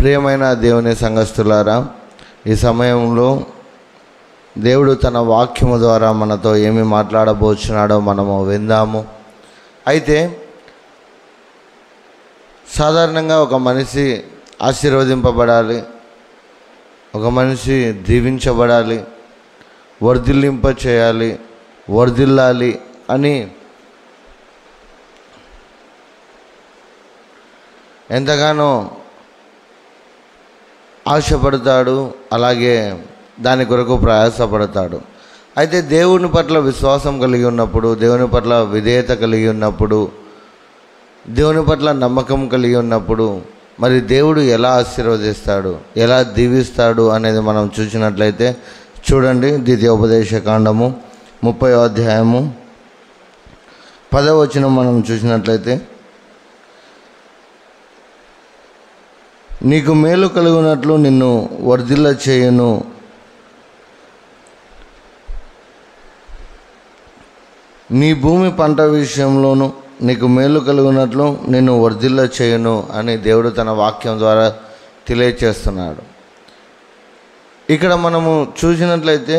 ప్రియమైన దేవుని సంఘస్థులారా, ఈ సమయంలో దేవుడు తన వాక్యము ద్వారా మనతో ఏమి మాట్లాడబోచున్నాడో మనము విందాము. అయితే సాధారణంగా ఒక మనిషి ఆశీర్వదింపబడాలి, ఒక మనిషి దీవించబడాలి, వర్ధిల్లింప చేయాలి, వర్ధిల్లాలి అని ఎంతగానో ఆశపడతాడు, అలాగే దాని కొరకు ప్రయాసపడతాడు. అయితే దేవుని పట్ల విశ్వాసం కలిగి ఉన్నప్పుడు, దేవుని పట్ల విధేయత కలిగి ఉన్నప్పుడు, దేవుని పట్ల నమ్మకం కలిగి ఉన్నప్పుడు మరి దేవుడు ఎలా ఆశీర్వదిస్తాడు, ఎలా దీవిస్తాడు అనేది మనం చూసినట్లయితే చూడండి. ద్వితీయోపదేశకాండము 30వ అధ్యాయము 10వ వచనం మనం చూసినట్లయితే, నీకు మేలు కలుగునట్లు నిన్ను వర్ధిల్ల చేయును, నీ భూమి పంట విషయంలోనూ నీకు మేలు కలుగునట్లు నిన్ను వర్ధిల్ల చేయును అని దేవుడు తన వాక్యం ద్వారా తెలియచేస్తున్నాడు. ఇక్కడ మనము చూసినట్లయితే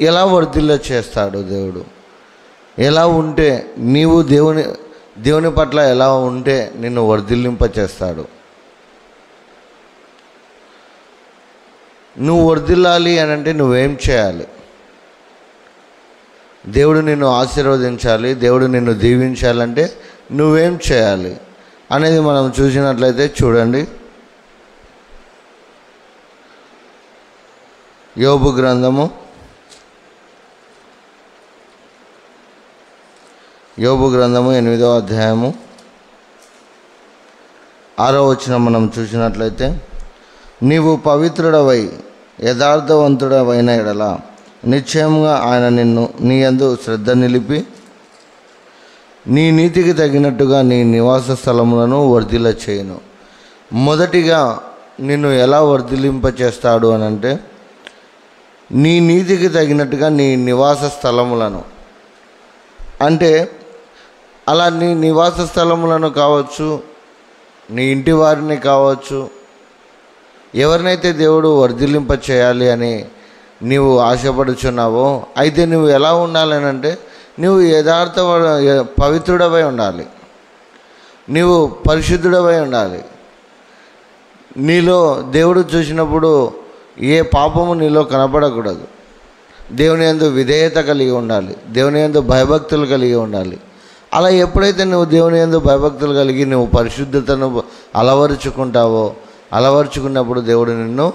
ఎలా వర్ధిల్ల చేస్తాడు దేవుడు, ఎలా ఉంటే నీవు దేవుని పట్ల ఎలా ఉంటే నిన్ను వర్ధిల్లింప చేస్తాడు. నువ్వు వర్ధిల్లాలి అని అంటే నువ్వేం చేయాలి? దేవుడు నిన్ను ఆశీర్వదించాలి, దేవుడు నిన్ను దీవించాలంటే నువ్వేం చేయాలి అనేది మనం చూసినట్లయితే చూడండి. యోబు గ్రంథము 8వ అధ్యాయము 6వ వచనం మనం చూసినట్లయితే, నీవు పవిత్రుడవై యథార్థవంతుడవైన ఎడల నిశ్చయంగా ఆయన నిన్ను నీ యందు శ్రద్ధ నిలిపి నీ నీతికి తగినట్టుగా నీ నివాస స్థలములను వర్ధిల్ల చేయును. మొదటిగా నిన్ను ఎలా వర్ధిల్లింప చేస్తాడు అని అంటే, నీ నీతికి తగినట్టుగా నీ నివాస స్థలములను, అంటే అలా నీ నివాస స్థలములను కావచ్చు, నీ ఇంటి వారిని కావచ్చు, ఎవరినైతే దేవుడు వర్ధిల్లింప చేయాలి అని నీవు ఆశపడుచున్నావో, అయితే నువ్వు ఎలా ఉండాలని అంటే నువ్వు పవిత్రుడవై ఉండాలి, నీవు పరిశుద్ధుడవై ఉండాలి. నీలో దేవుడు చూసినప్పుడు ఏ పాపము నీలో కనపడకూడదు. దేవుని యందు విధేయత కలిగి ఉండాలి, దేవుని యందు భయభక్తులు కలిగి ఉండాలి. అలా ఎప్పుడైతే నువ్వు దేవుని యందు భయభక్తులు కలిగి నువ్వు పరిశుద్ధతను అలవర్చుకున్నప్పుడు దేవుడు నిన్ను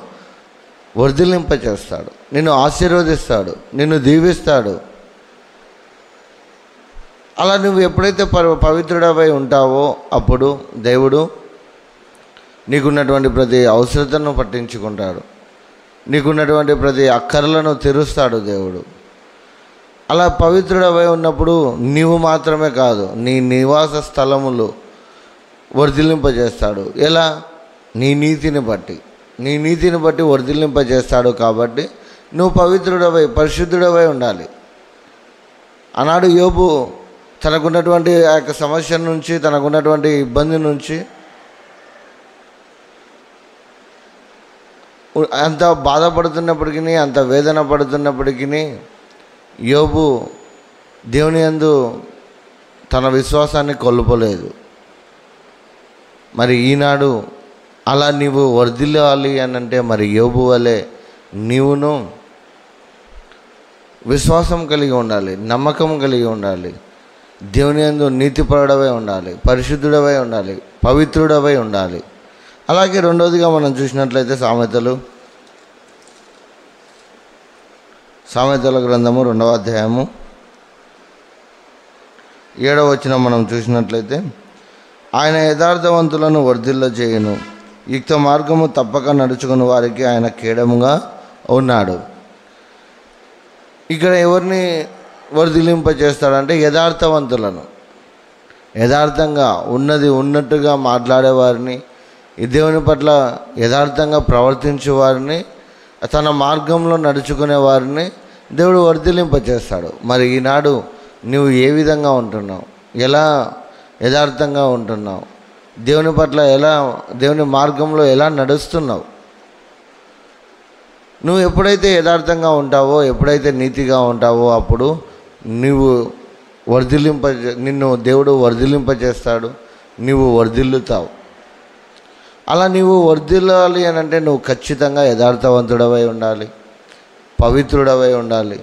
వర్ధిల్లింప చేస్తాడు, నిన్ను ఆశీర్వదిస్తాడు, నిన్ను దీవిస్తాడు. అలా నువ్వు ఎప్పుడైతే పవిత్రుడవై ఉంటావో అప్పుడు దేవుడు నీకున్నటువంటి ప్రతి అవసరతను పట్టించుకుంటాడు, నీకున్నటువంటి ప్రతి అక్కర్లను తీరుస్తాడు దేవుడు. అలా పవిత్రుడవై ఉన్నప్పుడు నీవు మాత్రమే కాదు, నీ నివాస స్థలములు వర్ధిల్లింపజేస్తాడు. ఎలా? నీ నీతిని బట్టి వర్ధిల్లింపజేస్తాడు. కాబట్టి నువ్వు పవిత్రుడవై పరిశుద్ధుడవై ఉండాలి. ఆనాడు యోబు తనకున్నటువంటి ఆ యొక్క సమస్య నుంచి, తనకున్నటువంటి ఇబ్బంది నుంచి, అంత బాధపడుతున్నప్పటికీ, అంత వేదన పడుతున్నప్పటికీ యోబు దేవుని యందు తన విశ్వాసాన్ని కోల్పోలేదు. మరి ఈనాడు అలా నీవు వర్ధిల్లాలి అని అంటే మరి యోబు వలె నీవును విశ్వాసం కలిగి ఉండాలి, నమ్మకం కలిగి ఉండాలి, దేవుని యందు నీతిపరుడవై ఉండాలి, పరిశుద్ధుడవై ఉండాలి, పవిత్రుడవై ఉండాలి. అలాగే రెండవదిగా మనం చూసినట్లయితే సామెతల గ్రంథము 2వ అధ్యాయము 7వ వచనం మనం చూసినట్లయితే, ఆయన యథార్థవంతులను వర్ధిల్ల చేయును, యుక్త మార్గము తప్పక నడుచుకుని వారికి ఆయన కేడముగా ఉన్నాడు. ఇక్కడ ఎవరిని వర్ధిల్లింప చేస్తాడంటే యథార్థవంతులను, యథార్థంగా ఉన్నట్టుగా మాట్లాడేవారిని, ఈ దేవుని పట్ల యథార్థంగా ప్రవర్తించే వారిని, తన మార్గంలో నడుచుకునే వారిని దేవుడు వర్ధిల్లింప చేస్తాడు. మరి ఈనాడు నువ్వు ఏ విధంగా ఉంటున్నావు, ఎలా యథార్థంగా ఉంటున్నావు, దేవుని పట్ల ఎలా, దేవుని మార్గంలో ఎలా నడుస్తున్నావు? నువ్వు ఎప్పుడైతే యథార్థంగా ఉంటావో, ఎప్పుడైతే నీతిగా ఉంటావో, అప్పుడు నిన్ను దేవుడు వర్ధిల్లింపజేస్తాడు, నీవు వర్ధిల్లుతావు. అలా నీవు వర్ధిల్లాలి అని అంటే నువ్వు ఖచ్చితంగా యథార్థవంతుడవై ఉండాలి, పవిత్రుడవై ఉండాలి.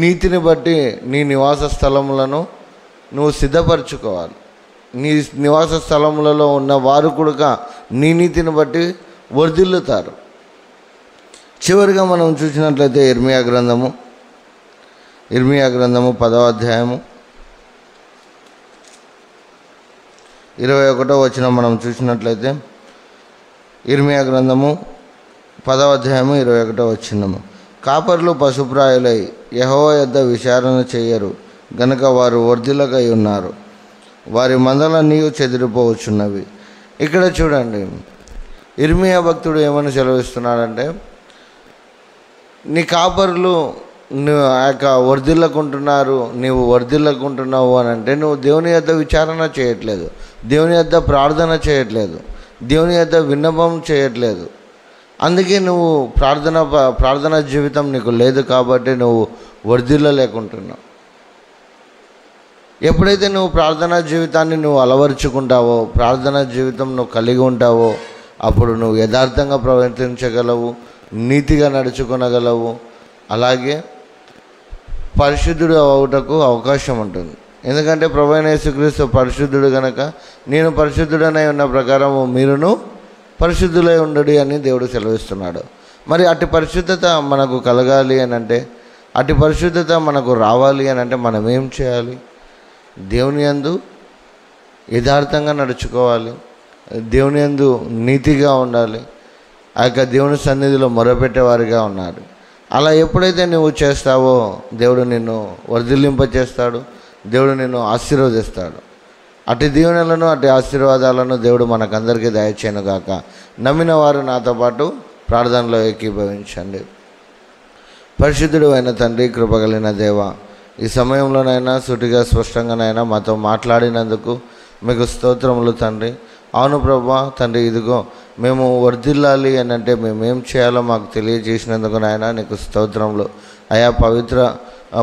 నీతిని బట్టి నీ నివాస స్థలములను నువ్వు సిద్ధపరచుకోవాలి. నీ నివాస స్థలములలో ఉన్న వారు కూడా నీ నీతిని బట్టి వర్ధిల్లుతారు. చివరిగా మనం చూసినట్లయితే ఇర్మియా గ్రంథము 10వ అధ్యాయము 21వ వచనం మనం చూసినట్లయితే, ఇర్మియా గ్రంథము 10వ అధ్యాయము 21వ వచనము. కాపర్లు పశుప్రాయులై యెహోవా యొద్ద విచారణ చేయరు గనుక వారు వర్ధిల్లకై ఉన్నారు, వారి మందలన్నీ చెదిరిపోవచ్చున్నవి. ఇక్కడ చూడండి, ఇర్మియా భక్తుడు ఏమని సెలవిస్తున్నాడంటే, నీ కాపరులు నువ్వు వర్ధిల్లకుంటున్నారు, నీవు వర్ధిల్లకుంటున్నావు అని అంటే నువ్వు దేవుని యొద్ద విచారణ చేయట్లేదు, దేవుని యొద్ద ప్రార్థన చేయట్లేదు, దేవుని యొద్ద విన్నపం చేయట్లేదు. అందుకే నువ్వు ప్రార్థనా జీవితం నీకు లేదు కాబట్టి నువ్వు వర్ధిల్లలేకుంటున్నావు. ఎప్పుడైతే నువ్వు ప్రార్థనా జీవితాన్ని నువ్వు అలవరుచుకుంటావో, ప్రార్థనా జీవితం నువ్వు కలిగి ఉంటావో, అప్పుడు నువ్వు యథార్థంగా ప్రవర్తించగలవు, నీతిగా నడుచుకొనగలవు, అలాగే పరిశుద్ధుడు అవుటకు అవకాశం ఉంటుంది. ఎందుకంటే ప్రభువైన యేసుక్రీస్తు పరిశుద్ధుడు కనుక, నేను పరిశుద్ధుడనై ఉన్న ప్రకారము మీరును పరిశుద్ధులై ఉండడి అని దేవుడు సెలవిస్తున్నాడు. మరి అట్టి పరిశుద్ధత మనకు కలగాలి అని అంటే, అట్టి పరిశుద్ధత మనకు రావాలి అని అంటే మనం ఏం చేయాలి? దేవుని యందు యథార్థంగా నడుచుకోవాలి, దేవుని యందు నీతిగా ఉండాలి, ఆ యొక్క దేవుని సన్నిధిలో మొరపెట్టేవారిగా ఉన్నారు. అలా ఎప్పుడైతే నువ్వు చేస్తావో దేవుడు నిన్ను వర్ధిల్లింపచేస్తాడు, దేవుడు నిన్ను ఆశీర్వదిస్తాడు. అటు దీవెనలను, అటు ఆశీర్వాదాలను దేవుడు మనకందరికీ దయచేయను గాక. నమ్మిన వారు నాతో పాటు ప్రార్థనలో ఏకీభవించండి. పరిశుద్ధుడు అయిన తండ్రి, కృపగలిగిన దేవ, ఈ సమయంలోనైనా సూటిగా స్పష్టంగానైనా మాతో మాట్లాడినందుకు మీకు స్తోత్రములు తండ్రి. అవును ప్రభా తండ్రి, ఇదిగో మేము వర్ధిల్లాలి అని అంటే మేమేం చేయాలో మాకు తెలియజేసినందుకు నాయన నీకు స్తోత్రములు. అయా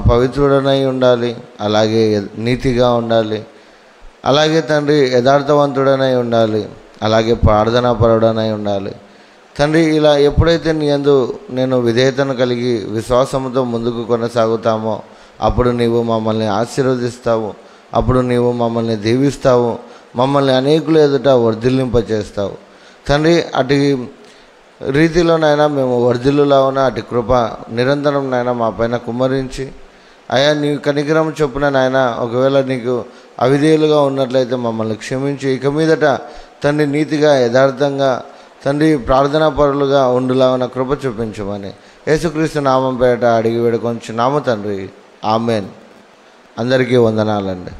పవిత్రుడనై ఉండాలి, అలాగే నీతిగా ఉండాలి, అలాగే తండ్రి యథార్థవంతుడనై ఉండాలి, అలాగే ప్రార్థనాపరుడనై ఉండాలి తండ్రి. ఇలా ఎప్పుడైతే నీ యందు నేను విధేయతను కలిగి విశ్వాసంతో ముందుకు కొనసాగుతామో అప్పుడు నీవు మమ్మల్ని ఆశీర్వదిస్తావు, అప్పుడు నీవు మమ్మల్ని దీవిస్తావు, మమ్మల్ని అనేకులు ఎదుట వర్ధిల్లింపచేస్తావు తండ్రి. అటు రీతిలోనైనా మేము వర్ధిల్లులావున అటు కృప నిరంతరం నాయన మా పైన కుమ్మరించి, అయా నీ కనికరం చొప్పున నాయన ఒకవేళ నీకు అవిధేయులుగా ఉన్నట్లయితే మమ్మల్ని క్షమించి, ఇక మీదట తండ్రి నీతిగా యథార్థంగా తండ్రి ప్రార్థనా పరులుగా ఉండులావున కృప చూపించమని యేసుక్రీస్తు నామం పేరట అడిగి వేడుకొంచున్నాము తండ్రి. ఆమెన్. అందరికీ వందనాలండి.